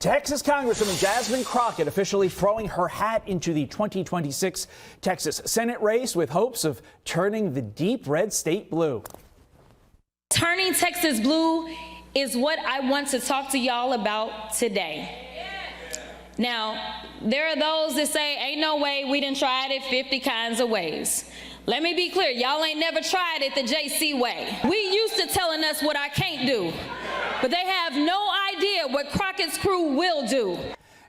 Texas Congresswoman Jasmine Crockett officially throwing her hat into the 2026 Texas Senate race with hopes of turning the deep red state blue. Turning Texas blue is what I want to talk to y'all about today. Now, there are those that say, ain't no way, we done tried it 50 kinds of ways. Let me be clear, y'all ain't never tried it the JC way. We used to telling us what I can't do, but they have no idea what Crockett's crew will do.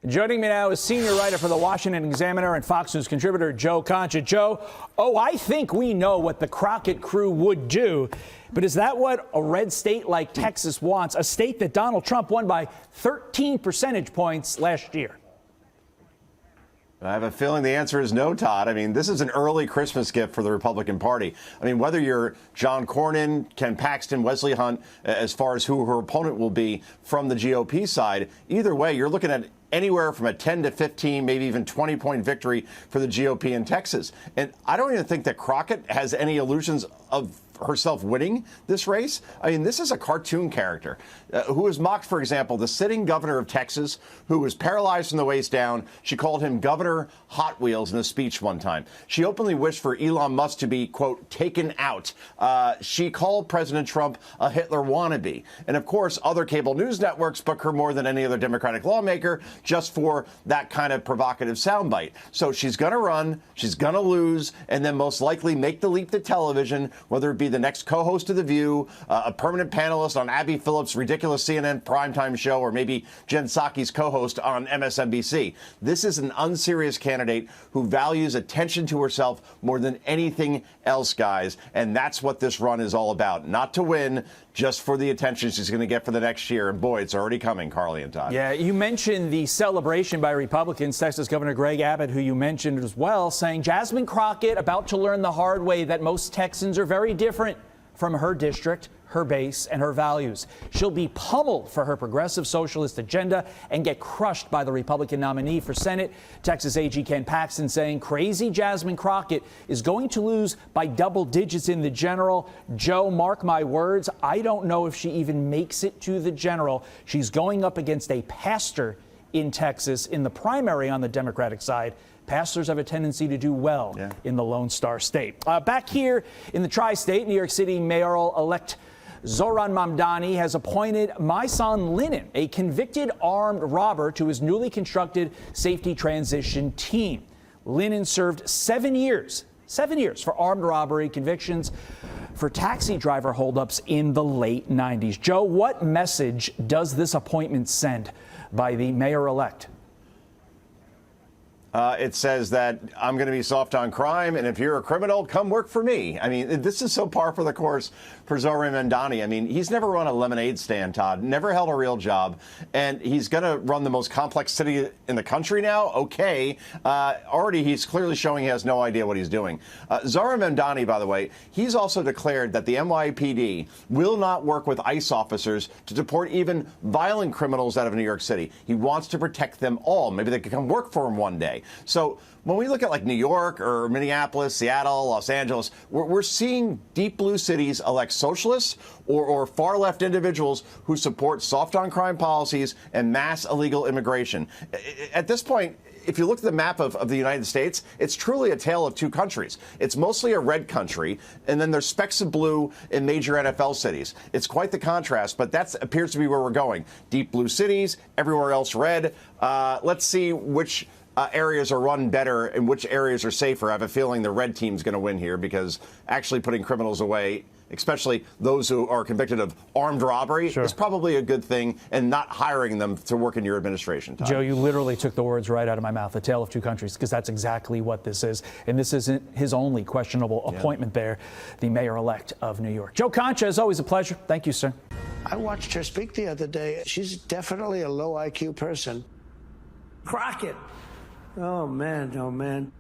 Joining me now is senior writer for the Washington Examiner and Fox News contributor Joe Concha. Joe, I think we know what the Crockett crew would do, but is that what a red state like Texas wants, a state that Donald Trump won by 13 percentage points last year? I have a feeling the answer is no, Todd. I mean, this is an early Christmas gift for the Republican Party. I mean, whether you're John Cornyn, Ken Paxton, Wesley Hunt, as far as who her opponent will be from the GOP side, either way, you're looking at anywhere from a 10 to 15, maybe even 20-point victory for the GOP in Texas. And I don't even think that Crockett has any illusions of herself winning this race. I mean, this is a cartoon character who has mocked, for example, the sitting governor of Texas, who was paralyzed from the waist down. She called him Governor Hot Wheels in a speech one time. She openly wished for Elon Musk to be, quote, taken out. She called President Trump a Hitler wannabe. And of course, other cable news networks book her more than any other Democratic lawmaker just for that kind of provocative soundbite. So she's going to run, she's going to lose, and then most likely make the leap to television, whether it be the next co-host of The View, a permanent panelist on Abby Phillips' ridiculous CNN primetime show, or maybe Jen Psaki's co-host on MSNBC. This is an unserious candidate who values attention to herself more than anything else, guys. And that's what this run is all about. Not to win, just for the attention she's going to get for the next year. And boy, it's already coming, Carly and Todd. Yeah, you mentioned the celebration by Republicans. Texas Governor Greg Abbott, who you mentioned as well, saying Jasmine Crockett about to learn the hard way that most Texans are very different from her district, her base, and her values. She'll be pummeled for her progressive socialist agenda and get crushed by the Republican nominee for Senate. Texas AG Ken Paxton saying crazy Jasmine Crockett is going to lose by double digits in the general. Joe, mark my words, I don't know if she even makes it to the general. She's going up against a pastor in Texas in the primary on the Democratic side. Pastors have a tendency to do well in the Lone Star State. Back here in the tri-state, New York City mayoral-elect Zohran Mamdani has appointed Myson Lennon, a convicted armed robber, to his newly constructed safety transition team. Lennon served 7 years for armed robbery convictions for taxi driver holdups in the late 90s. Joe, what message does this appointment send by the mayor-elect? It says that I'm going to be soft on crime, and if you're a criminal, come work for me. I mean, this is so par for the course for Zohran Mamdani. I mean, he's never run a lemonade stand, Todd, never held a real job, and he's going to run the most complex city in the country now? Okay. Already he's clearly showing he has no idea what he's doing. Zohran Mamdani, by the way, he's also declared that the NYPD will not work with ICE officers to deport even violent criminals out of New York City. He wants to protect them all. Maybe they could come work for him one day. So when we look at like New York or Minneapolis, Seattle, Los Angeles, we're seeing deep blue cities elect socialists or far left individuals who support soft on crime policies and mass illegal immigration. At this point, if you look at the map of the United States, it's truly a tale of two countries. It's mostly a red country, and then there's specks of blue in major NFL cities. It's quite the contrast, but that appears to be where we're going. Deep blue cities, everywhere else red. Let's see which areas are run better and which areas are safer. I have a feeling the red team's going to win here, because actually putting criminals away, especially those who are convicted of armed robbery, is probably a good thing, and not hiring them to work in your administration, Todd. Joe, you literally took the words right out of my mouth, a tale of two countries, because that's exactly what this is. And this isn't his only questionable appointment there, the mayor-elect of New York. Joe Concha, as always, a pleasure. Thank you, sir. I watched her speak the other day. She's definitely a low IQ person. Crockett. Oh, man. Oh, man.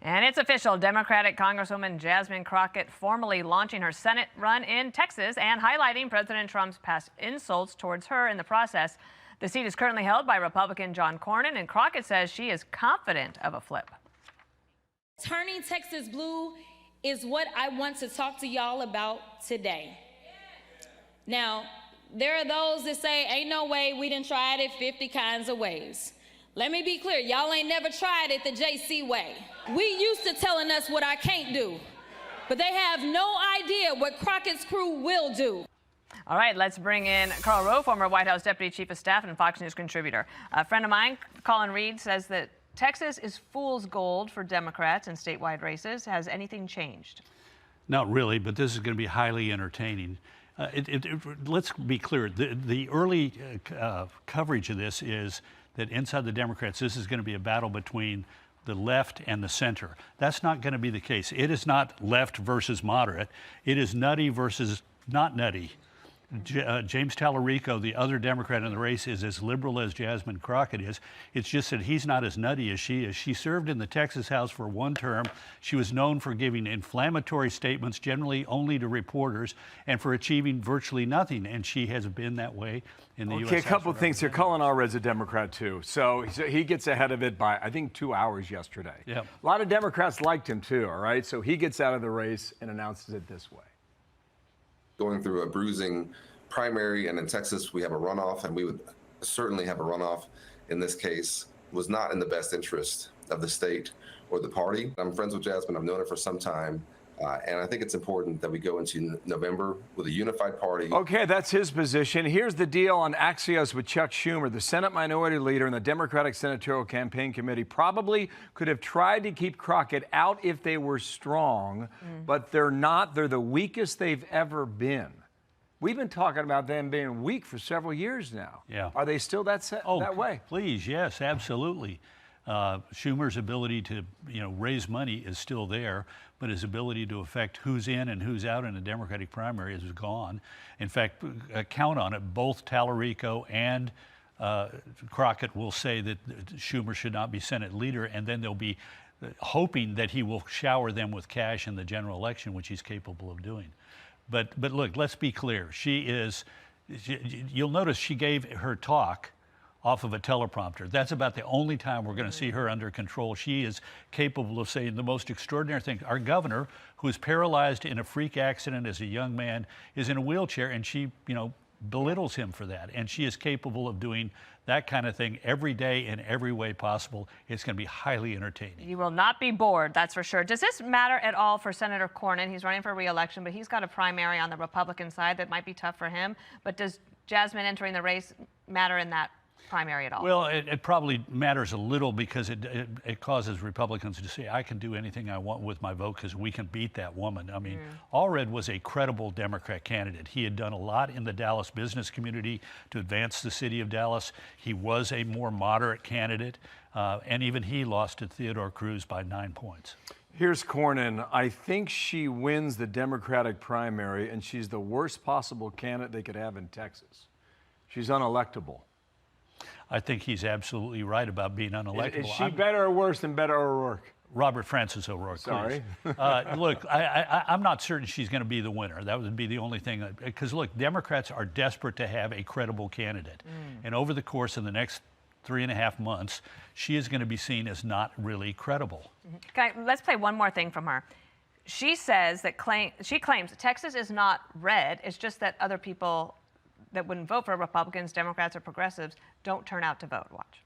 And it's official. Democratic Congresswoman Jasmine Crockett formally launching her Senate run in Texas and highlighting President Trump's past insults towards her in the process. The seat is currently held by Republican John Cornyn, and Crockett says she is confident of a flip. Turning Texas blue is what I want to talk to y'all about today. Now, there are those that say, ain't no way, we done tried it 50 kinds of ways. Let me be clear, y'all ain't never tried it the JC way. We used to telling us what I can't do, but they have no idea what Crockett's crew will do. All right, let's bring in Karl Rove, former White House Deputy Chief of Staff and Fox News contributor. A friend of mine, Colin Reed, says that Texas is fool's gold for Democrats in statewide races. Has anything changed? Not really, but this is going to be highly entertaining. Let's be clear. The early coverage of this is that inside the Democrats, this is going to be a battle between the left and the center. That's not going to be the case. It is not left versus moderate. It is nutty versus not nutty. James Tallarico, the other Democrat in the race, is as liberal as Jasmine Crockett is. It's just that he's not as nutty as she is. She served in the Texas House for one term. She was known for giving inflammatory statements, generally only to reporters, and for achieving virtually nothing. And she has been that way in the U.S. Okay, a couple House of things here. Colin Allred's a Democrat, too. So he gets ahead of it by, I think, 2 hours yesterday. Yep. A lot of Democrats liked him, too, all right? So he gets out of the race and announces it this way. Going through a bruising primary, and in Texas we have a runoff, and we would certainly have a runoff in this case, was not in the best interest of the state or the party. I'm friends with Jasmine. I've known her for some time, and I think it's important that we go into November with a unified party. Okay, that's his position. Here's the deal on Axios with Chuck Schumer. The Senate Minority Leader and the Democratic Senatorial Campaign Committee probably could have tried to keep Crockett out if they were strong, but they're not. They're the weakest they've ever been. We've been talking about them being weak for several years now. Yeah. Are they still that way? Please, yes, absolutely. Schumer's ability to, raise money is still there, but his ability to affect who's in and who's out in a Democratic primary is gone. In fact, count on it, both Tallarico and Crockett will say that Schumer should not be Senate leader, and then they'll be hoping that he will shower them with cash in the general election, which he's capable of doing. But look, let's be clear. You'll notice she gave her talk off of a teleprompter. That's about the only time we're going to see her under control. She is capable of saying the most extraordinary things. Our governor, who was paralyzed in a freak accident as a young man, is in a wheelchair, and she, belittles him for that. And she is capable of doing that kind of thing every day in every way possible. It's going to be highly entertaining. You will not be bored, that's for sure. Does this matter at all for Senator Cornyn? He's running for re-election, but he's got a primary on the Republican side that might be tough for him. But does Jasmine entering the race matter in that primary at all? Well, it probably matters a little because it causes Republicans to say, I can do anything I want with my vote because we can beat that woman. I mean, Allred was a credible Democrat candidate. He had done a lot in the Dallas business community to advance the city of Dallas. He was a more moderate candidate, and even he lost to Theodore Cruz by 9 points. Here's Cornyn. I think she wins the Democratic primary, and she's the worst possible candidate they could have in Texas. She's unelectable. I think he's absolutely right about being unelectable. Is she better or worse than Beto O'Rourke? Robert Francis O'Rourke, Sorry. Look, I'm not certain she's going to be the winner. That would be the only thing. Because, look, Democrats are desperate to have a credible candidate. And over the course of the next 3.5 months, she is going to be seen as not really credible. Let's play one more thing from her. She says that she claims Texas is not red. It's just that other people that wouldn't vote for Republicans, Democrats, or progressives don't turn out to vote. Watch.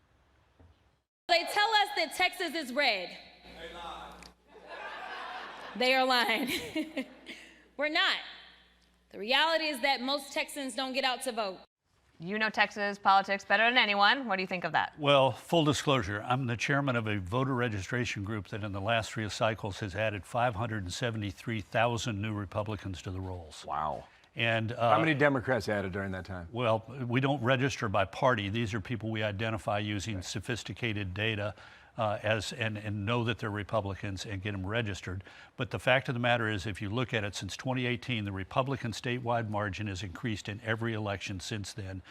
They tell us that Texas is red. They lie. They are lying. We're not. The reality is that most Texans don't get out to vote. You know Texas politics better than anyone. What do you think of that? Well, full disclosure, I'm the chairman of a voter registration group that in the last 3 cycles has added 573,000 new Republicans to the rolls. Wow. And how many Democrats added during that time? Well, we don't register by party. These are people we identify using sophisticated data and know that they're Republicans and get them registered. But the fact of the matter is, if you look at it, since 2018, the Republican statewide margin has increased in every election since then.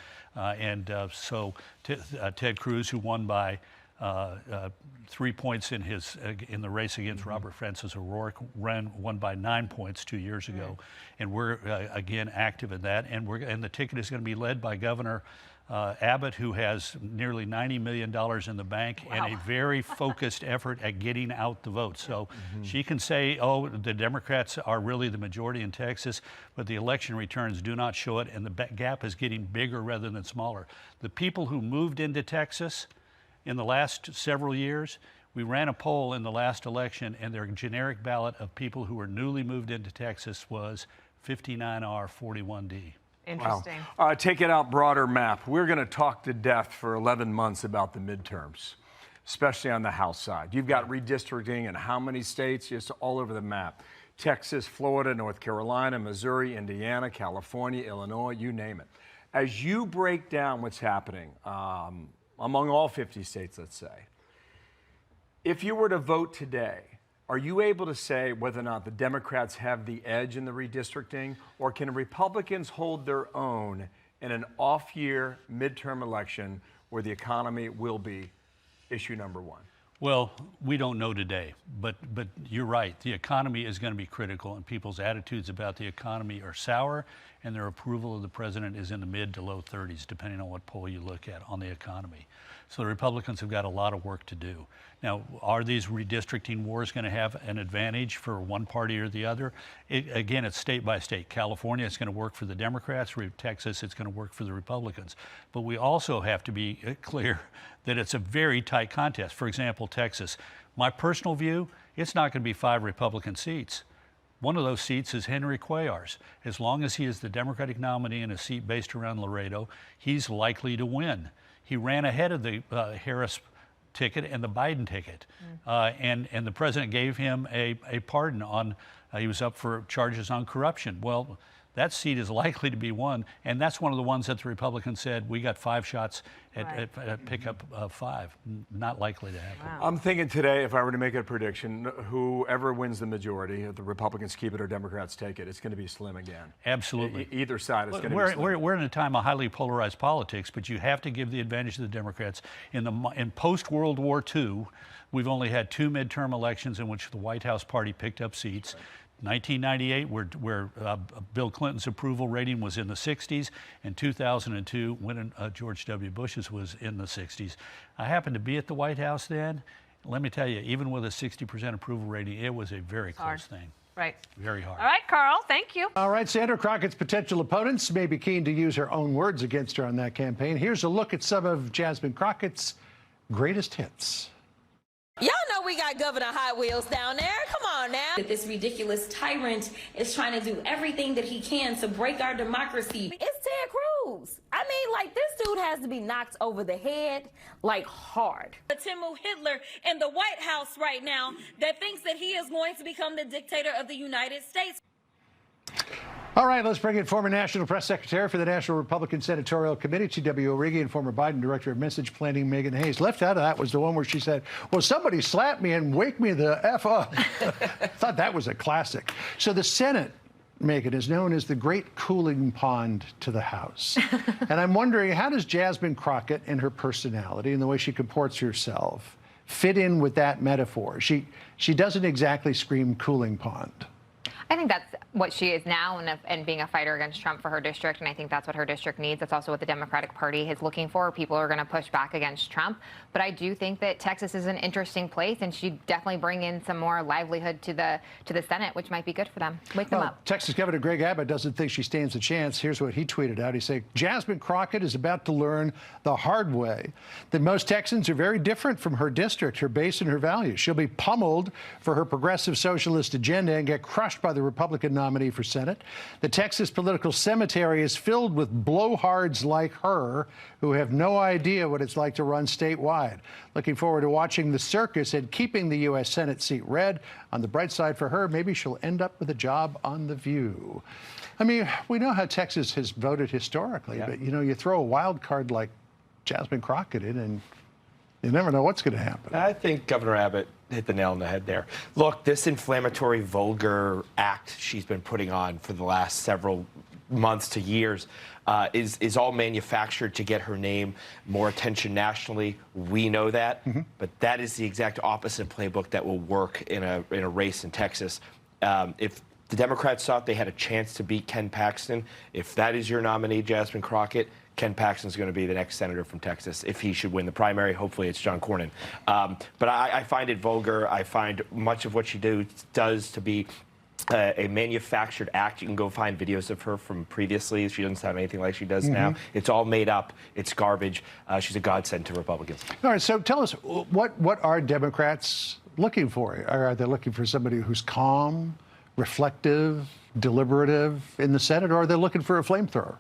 So Ted Cruz, who won by 3 points in the race against Robert Francis O'Rourke, won by 9 points 2 years ago, and we're again active in that. And the ticket is going to be led by Governor Abbott, who has nearly $90 million in the bank and a very focused effort at getting out the vote. So she can say, oh, the Democrats are really the majority in Texas, but the election returns do not show it, and the gap is getting bigger rather than smaller. The people who moved into Texas in the last several years, we ran a poll in the last election, and their generic ballot of people who were newly moved into Texas was 59R 41D. Interesting. Wow. Take it out broader map. We're going to talk to death for 11 months about the midterms, especially on the House side. You've got redistricting in how many states? Just all over the map. Texas, Florida, North Carolina, Missouri, Indiana, California, Illinois, you name it. As you break down what's happening among all 50 states, let's say, if you were to vote today, are you able to say whether or not the Democrats have the edge in the redistricting, or can Republicans hold their own in an off-year midterm election where the economy will be issue number one? Well, we don't know today, but you're right. The economy is going to be critical, and people's attitudes about the economy are sour, and their approval of the president is in the mid to low 30s, depending on what poll you look at on the economy. So the Republicans have got a lot of work to do. Now, are these redistricting wars going to have an advantage for one party or the other? Again, it's state by state. California, it's going to work for the Democrats. Texas, it's going to work for the Republicans. But we also have to be clear that it's a very tight contest. For example, Texas. My personal view, it's not going to be 5 Republican seats. One of those seats is Henry Cuellar's. As long as he is the Democratic nominee in a seat based around Laredo, he's likely to win. He ran ahead of the Harris ticket and the Biden ticket. And the president gave him a pardon on, he was up for charges on corruption. Well, that seat is likely to be won, and that's one of the ones that the Republicans said, we got 5 shots at pickup 5. Not likely to happen. Wow. I'm thinking today, if I were to make a prediction, whoever wins the majority, if the Republicans keep it or Democrats take it, it's going to be slim again. Absolutely. Either side is going to be slim. We're in a time of highly polarized politics, but you have to give the advantage to the Democrats. In post-World War II, we've only had 2 midterm elections in which the White House party picked up seats. 1998, where Bill Clinton's approval rating was in the 60s, and 2002, when George W. Bush's was in the 60s. I happened to be at the White House then. Let me tell you, even with a 60% approval rating, it was a very close thing. Right. Very hard. All right, Carl, thank you. All right, Sandra Crockett's potential opponents may be keen to use her own words against her on that campaign. Here's a look at some of Jasmine Crockett's greatest hits. Y'all know we got Governor Hot Wheels down there. Come on now. This ridiculous tyrant is trying to do everything that he can to break our democracy. It's Ted Cruz. I mean, like, this dude has to be knocked over the head, like, hard. The Timu Hitler in the White House right now that thinks that he is going to become the dictator of the United States. All right, let's bring in former National Press Secretary for the National Republican Senatorial Committee, T.W. O'Regan, and former Biden Director of Message Planning, Megan Hayes. Left out of that was the one where she said, well, somebody slap me and wake me the F up. I thought that was a classic. So the Senate, Megan, is known as the great cooling pond to the House. And I'm wondering, how does Jasmine Crockett and her personality and the way she comports herself fit in with that metaphor? She doesn't exactly scream cooling pond. I think that's what she is now, and being a fighter against Trump for her district, and I think that's what her district needs. That's also what the Democratic Party is looking for. People are going to push back against Trump. But I do think that Texas is an interesting place, and she'd definitely bring in some more livelihood to the Senate, which might be good for them. Wake them up. Texas Governor Greg Abbott doesn't think she stands a chance. Here's what he tweeted out. He said, Jasmine Crockett is about to learn the hard way that most Texans are very different from her district, her base, and her values. She'll be pummeled for her progressive socialist agenda and get crushed by the Republican nominee for Senate. The Texas political cemetery is filled with blowhards like her who have no idea what it's like to run statewide. Looking forward to watching the circus and keeping the U.S. Senate seat red. On the bright side for her, maybe she'll end up with a job on The View. I mean, we know how Texas has voted historically, but, you know, you throw a wild card like Jasmine Crockett in and you never know what's going to happen. I think Governor Abbott hit the nail on the head there. Look, this inflammatory, vulgar act she's been putting on for the last several months to years is all manufactured to get her name more attention nationally. We know that, but that is the exact opposite playbook that will work in a race in Texas. If the Democrats thought they had a chance to beat Ken Paxton, if that is your nominee, Jasmine Crockett, Ken Paxton's going to be the next senator from Texas if he should win the primary. Hopefully it's John Cornyn. But I find it vulgar. I find much of what she does to be a manufactured act. You can go find videos of her from previously. She doesn't sound anything like she does now. It's all made up. It's garbage. She's a godsend to Republicans. All right, so tell us, what are Democrats looking for? Are they looking for somebody who's calm, reflective, deliberative in the Senate, or are they looking for a flamethrower?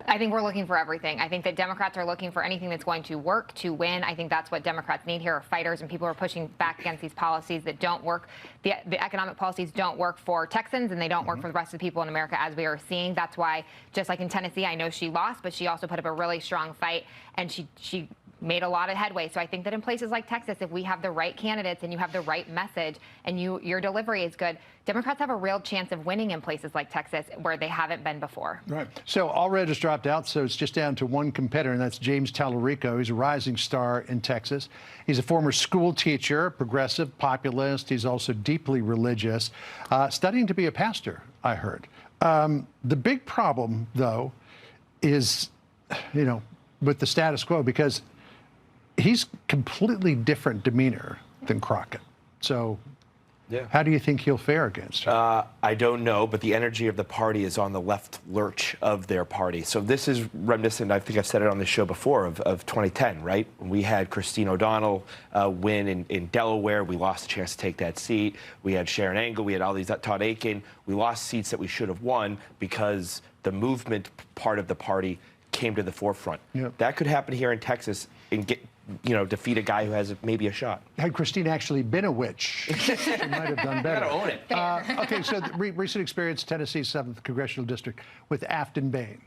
I think we're looking for everything. I think that Democrats are looking for anything that's going to work to win. I think that's what Democrats need here are fighters and people who are pushing back against these policies that don't work. The economic policies don't work for Texans, and they don't work for the rest of the people in America, as we are seeing. That's why, just like in Tennessee, I know she lost, but she also put up a really strong fight, and she made a lot of headway. So I think that in places like Texas, if we have the right candidates and you have the right message and your delivery is good, Democrats have a real chance of winning in places like Texas where they haven't been before. Right. So Allred has dropped out, so it's just down to one competitor, and that's James Tallarico. He's a rising star in Texas. He's a former school teacher, progressive, populist. He's also deeply religious, studying to be a pastor, I heard. The big problem, though, is, with the status quo, because he's completely different demeanor than Crockett. So how do you think he'll fare against her? I don't know, but the energy of the party is on the left lurch of their party. So this is reminiscent, I think I've said it on this show before, of 2010, right? When we had Christine O'Donnell win in Delaware. We lost a chance to take that seat. We had Sharon Angle. We had all these, Todd Aiken. We lost seats that we should have won because the movement part of the party came to the forefront. Yep. That could happen here in Texas and defeat a guy who has maybe a shot. Had Christine actually been a witch, she might have done better. Gotta own it. Okay, so the recent experience, Tennessee's 7th Congressional District with Afton Bain.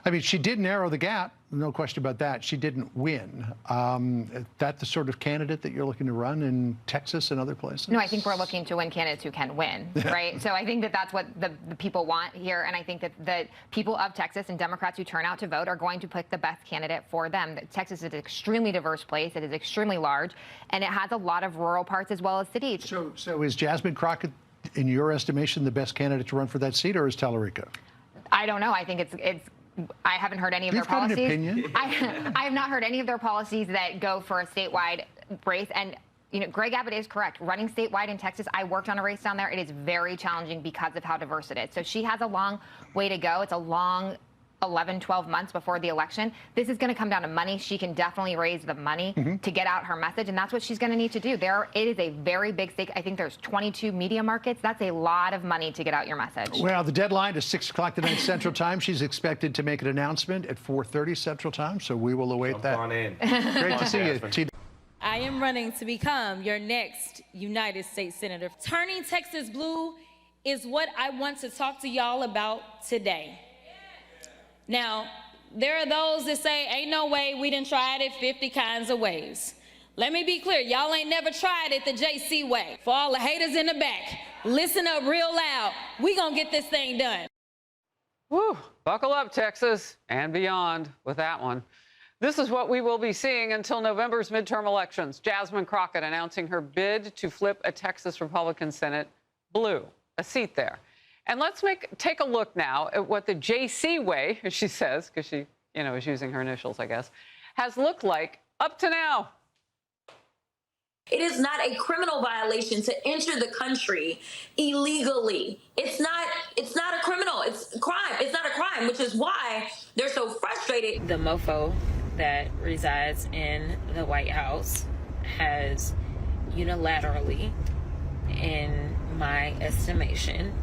I mean, she did narrow the gap, no question about that. She didn't win. That the sort of candidate that you're looking to run in Texas and other places? No, I think we're looking to win candidates who can win, right? So I think that that's what the people want here, and I think that the people of Texas and Democrats who turn out to vote are going to pick the best candidate for them. Texas is an extremely diverse place. It is extremely large, and it has a lot of rural parts as well as cities. So is Jasmine Crockett, in your estimation, the best candidate to run for that seat, or is Tallarico? I don't know. I think it's I haven't heard any of their policies. You've got an opinion. I have not heard any of their policies that go for a statewide race. And, Greg Abbott is correct. Running statewide in Texas, I worked on a race down there. It is very challenging because of how diverse it is. So she has a long way to go. It's a long 11, 12 months before the election. This is going to come down to money. She can definitely raise the money to get out her message, and that's what she's going to need to do. It is a very big stake. I think there's 22 media markets. That's a lot of money to get out your message. Well, the deadline is 6 o'clock tonight Central Time. She's expected to make an announcement at 4:30 Central Time, so we will await that. Jump on in. Great to see you. I am running to become your next United States Senator. Turning Texas blue is what I want to talk to y'all about today. Now, there are those that say, ain't no way, we done tried it 50 kinds of ways. Let me be clear, y'all ain't never tried it the JC way. For all the haters in the back, listen up real loud. We gonna get this thing done. Woo, buckle up, Texas, and beyond with that one. This is what we will be seeing until November's midterm elections. Jasmine Crockett announcing her bid to flip a Texas Republican Senate blue, a seat there. And let's take a look now at what the JC way, as she says, because she, is using her initials, I guess, has looked like up to now. It is not a criminal violation to enter the country illegally. It's not a criminal. It's a crime. It's not a crime, which is why they're so frustrated. The mofo that resides in the White House has unilaterally, in my estimation,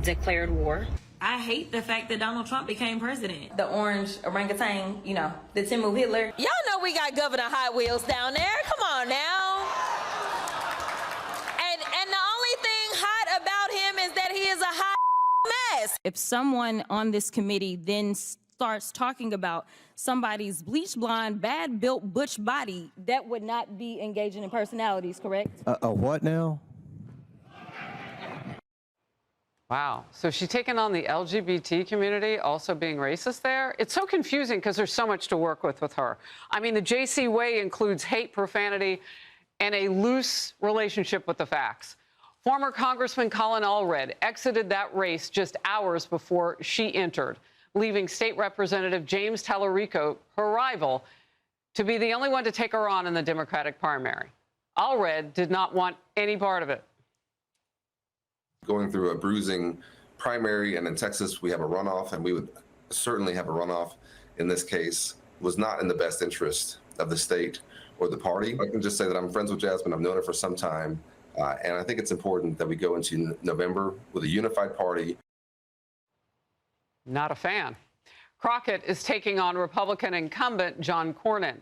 declared war. I hate the fact that Donald Trump became president. The orange orangutan, the Timu Hitler. Y'all know we got Governor Hot Wheels down there. Come on now. And the only thing hot about him is that he is a hot mess. If someone on this committee then starts talking about somebody's bleach blonde, bad built butch body, that would not be engaging in personalities, correct? What now? Wow. So she's taken on the LGBT community, also being racist there. It's so confusing because there's so much to work with her. I mean, the JC way includes hate, profanity, and a loose relationship with the facts. Former Congressman Colin Allred exited that race just hours before she entered. leaving State Representative James Tallarico, her rival, to be the only one to take her on in the Democratic primary. Allred did not want any part of it. Going through a bruising primary, and in Texas we have a runoff, and we would certainly have a runoff in this case, was not in the best interest of the state or the party. I can just say that I'm friends with Jasmine. I've known her for some time, and I think it's important that we go into November with a unified party. Not a fan. Crockett is taking on Republican incumbent John Cornyn.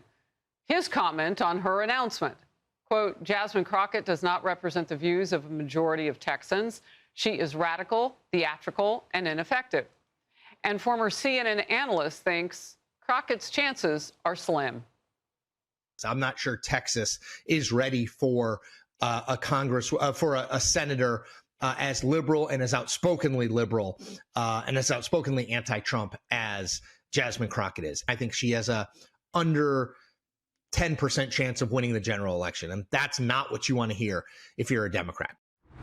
His comment on her announcement, quote, Jasmine Crockett does not represent the views of a majority of Texans. She is radical, theatrical, and ineffective. And former CNN analyst thinks Crockett's chances are slim. I'm not sure Texas is ready for a senator as liberal and as outspokenly liberal and as outspokenly anti-Trump as Jasmine Crockett is. I think she has a under 10% chance of winning the general election, and that's not what you want to hear if you're a Democrat.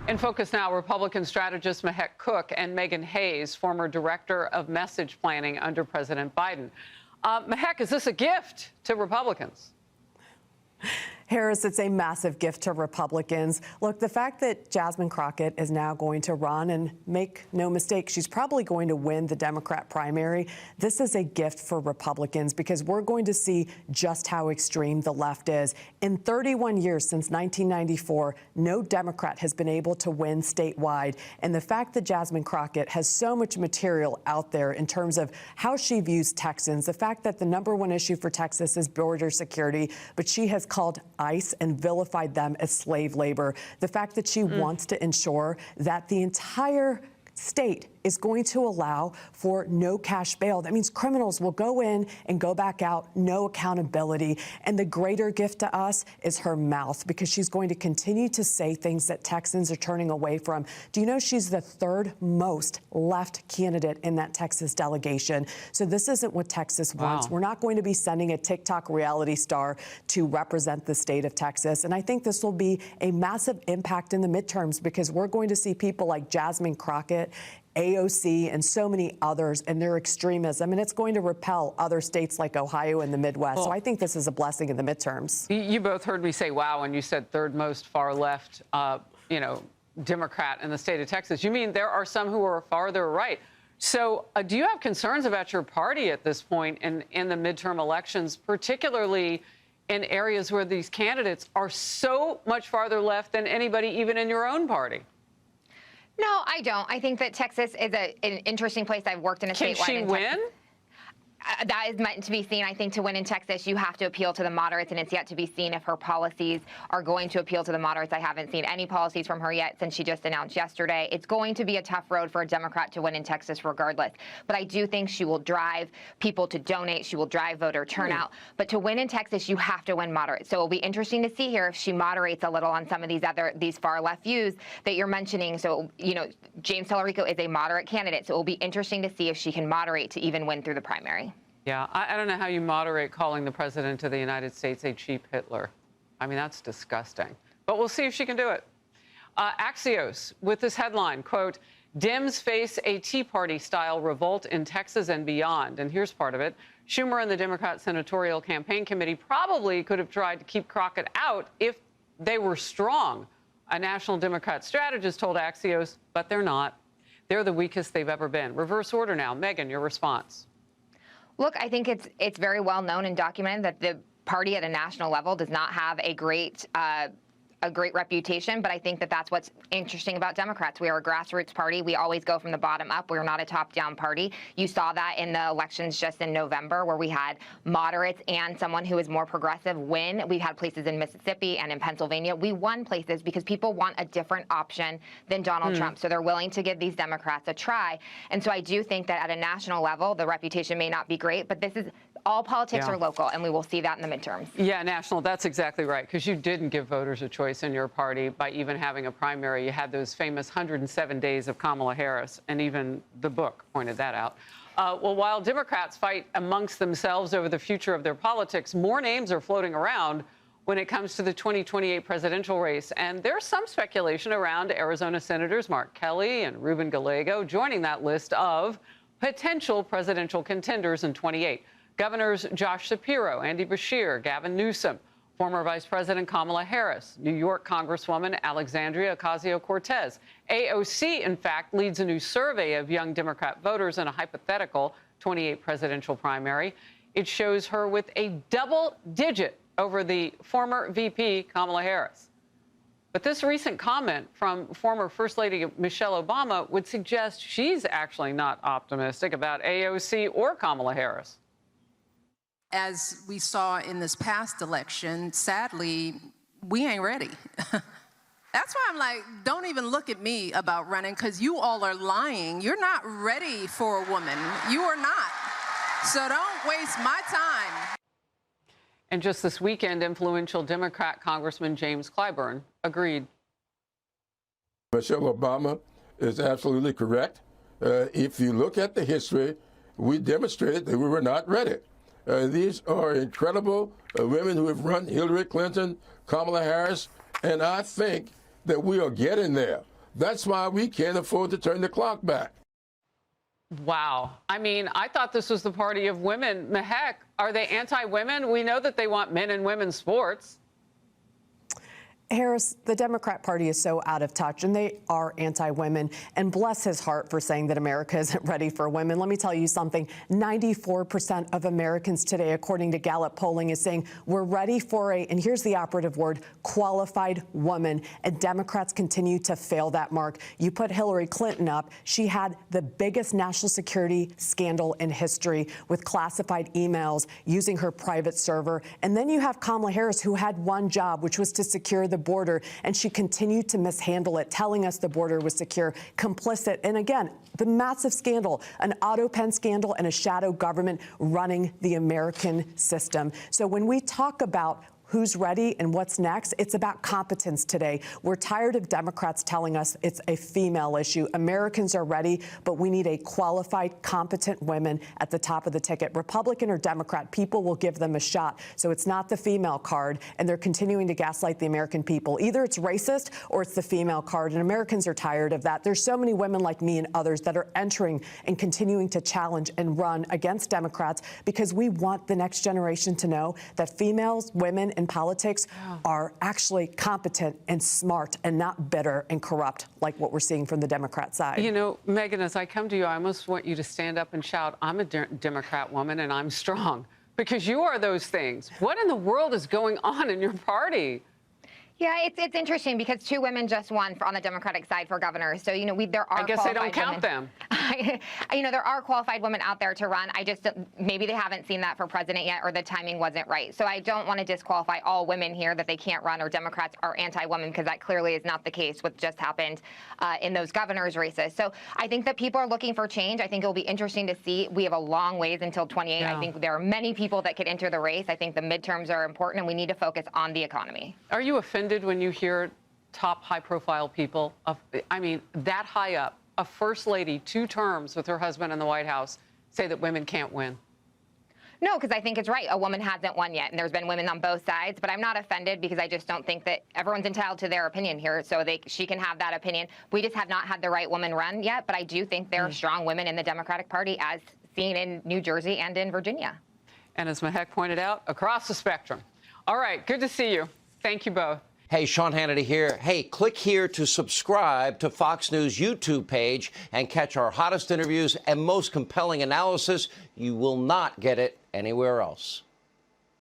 In focus now, Republican strategist Mahek Cook and Megan Hayes, former director of message planning under President Biden. Mahek, is this a gift to Republicans? Harris, it's a massive gift to Republicans. Look, the fact that Jasmine Crockett is now going to run, and make no mistake, she's probably going to win the Democrat primary. This is a gift for Republicans because we're going to see just how extreme the left is. In 31 years since 1994, no Democrat has been able to win statewide. And the fact that Jasmine Crockett has so much material out there in terms of how she views Texans, the fact that the #1 issue for Texas is border security, but she has called ICE and vilified them as slave labor. The fact that she wants to ensure that the entire state is going to allow for no cash bail. That means criminals will go in and go back out, no accountability. And the greater gift to us is her mouth, because she's going to continue to say things that Texans are turning away from. Do you know she's the 3rd most left candidate in that Texas delegation? So this isn't what Texas wants. We're not going to be sending a TikTok reality star to represent the state of Texas. And I think this will be a massive impact in the midterms, because we're going to see people like Jasmine Crockett, AOC, and so many others and their extremism, and it's going to repel other states like Ohio and the Midwest. So I think this is a blessing in the midterms. You both heard me say wow when you said 3rd most far left, Democrat in the state of Texas. You mean there are some who are farther right. So do you have concerns about your party at this point in the midterm elections, particularly in areas where these candidates are so much farther left than anybody even in your own party? No, I don't. I think that Texas is an interesting place. I've worked in a statewide. Can she win? That is meant to be seen. I think to win in Texas, you have to appeal to the moderates, and it's yet to be seen if her policies are going to appeal to the moderates. I haven't seen any policies from her yet since she just announced yesterday. It's going to be a tough road for a Democrat to win in Texas regardless. But I do think she will drive people to donate. She will drive voter turnout. But to win in Texas, you have to win moderate. So it'll be interesting to see here if she moderates a little on some of these far left views that you're mentioning. So, James Tallarico is a moderate candidate. So it will be interesting to see if she can moderate to even win through the primary. Yeah, I don't know how you moderate calling the president of the United States a cheap Hitler. I mean, that's disgusting. But we'll see if she can do it. Axios with this headline, quote, Dems face a Tea Party-style revolt in Texas and beyond. And here's part of it. Schumer and the Democrat Senatorial Campaign Committee probably could have tried to keep Crockett out if they were strong. A national Democrat strategist told Axios, but they're not. They're the weakest they've ever been. Reverse order now. Megan, your response. Look, I think it's very well known and documented that the party at a national level does not have a great reputation, but I think that that's what's interesting about Democrats. We are a grassroots party. We always go from the bottom up. We're not a top-down party. You saw that in the elections just in November, where we had moderates and someone who is more progressive win. We've had places in Mississippi and in Pennsylvania. We won places because people want a different option than Donald Trump. So they're willing to give these Democrats a try. And so I do think that at a national level, the reputation may not be great, but this is all politics are local, and we will see that in the midterms. Yeah, national, that's exactly right, because you didn't give voters a choice in your party by even having a primary. You had those famous 107 days of Kamala Harris, and even the book pointed that out. Well, while Democrats fight amongst themselves over the future of their politics, more names are floating around when it comes to the 2028 presidential race. And there's some speculation around Arizona Senators Mark Kelly and Ruben Gallego joining that list of potential presidential contenders in 28. Governors Josh Shapiro, Andy Beshear, Gavin Newsom, former Vice President Kamala Harris, New York Congresswoman Alexandria Ocasio-Cortez. AOC, in fact, leads a new survey of young Democrat voters in a hypothetical 28 presidential primary. It shows her with a double digit over the former VP Kamala Harris. But this recent comment from former First Lady Michelle Obama would suggest she's actually not optimistic about AOC or Kamala Harris. As we saw in this past election, sadly, we ain't ready. That's why I'm like, don't even look at me about running, because you all are lying. You're not ready for a woman. You are not. So don't waste my time. And just this weekend, influential Democrat Congressman James Clyburn agreed. Michelle Obama is absolutely correct. If you look at the history, we demonstrated that we were not ready. These are incredible women who have run: Hillary Clinton, Kamala Harris, and I think that we are getting there. That's why we can't afford to turn the clock back. Wow. I mean, I thought this was the party of women. Heck, are they anti-women? We know that they want men and women's sports. Harris, the Democrat Party is so out of touch, and they are anti-women. And bless his heart for saying that America isn't ready for women. Let me tell you something. 94% of Americans today, according to Gallup polling, is saying we're ready for a, and here's the operative word, qualified woman. And Democrats continue to fail that mark. You put Hillary Clinton up. She had the biggest national security scandal in history with classified emails using her private server. And then you have Kamala Harris, who had one job, which was to secure the border, and she continued to mishandle it, telling us the border was secure, complicit. And again, the massive scandal, an auto pen scandal and a shadow government running the American system. So when we talk about who's ready and what's next, it's about competence today. We're tired of Democrats telling us it's a female issue. Americans are ready, but we need a qualified, competent women at the top of the ticket. Republican or Democrat, people will give them a shot. So it's not the female card, and they're continuing to gaslight the American people. Either it's racist or it's the female card, and Americans are tired of that. There's so many women like me and others that are entering and continuing to challenge and run against Democrats because we want the next generation to know that females, women, in politics are actually competent and smart and not bitter and corrupt like what we're seeing from the Democrat side. You know, Megan, as I come to you, I almost want you to stand up and shout, I'm a Democrat woman and I'm strong, because you are those things. What in the world is going on in your party? Yeah, it's interesting because two women just won on the Democratic side for governor. So, you know, there are. I guess they don't count them. You know, there are qualified women out there to run. I just, maybe they haven't seen that for president yet, or the timing wasn't right. So I don't want to disqualify all women here that they can't run, or Democrats are anti-women, because that clearly is not the case with just happened in those governor's races. So I think that people are looking for change. I think it'll be interesting to see. We have a long ways until 28. Yeah. I think there are many people that could enter the race. I think the midterms are important, and we need to focus on the economy. Are you offended when you hear top high-profile people, I mean, that high up, a first lady, 2 terms with her husband in the White House, say that women can't win? No, because I think it's right. A woman hasn't won yet, and there's been women on both sides. But I'm not offended, because I just don't think that everyone's entitled to their opinion here. So she can have that opinion. We just have not had the right woman run yet. But I do think there are strong women in the Democratic Party, as seen in New Jersey and in Virginia. And as Mahek pointed out, across the spectrum. All right, good to see you. Thank you both. Hey, Sean Hannity here. Hey, click here to subscribe to Fox News YouTube page and catch our hottest interviews and most compelling analysis. You will not get it anywhere else.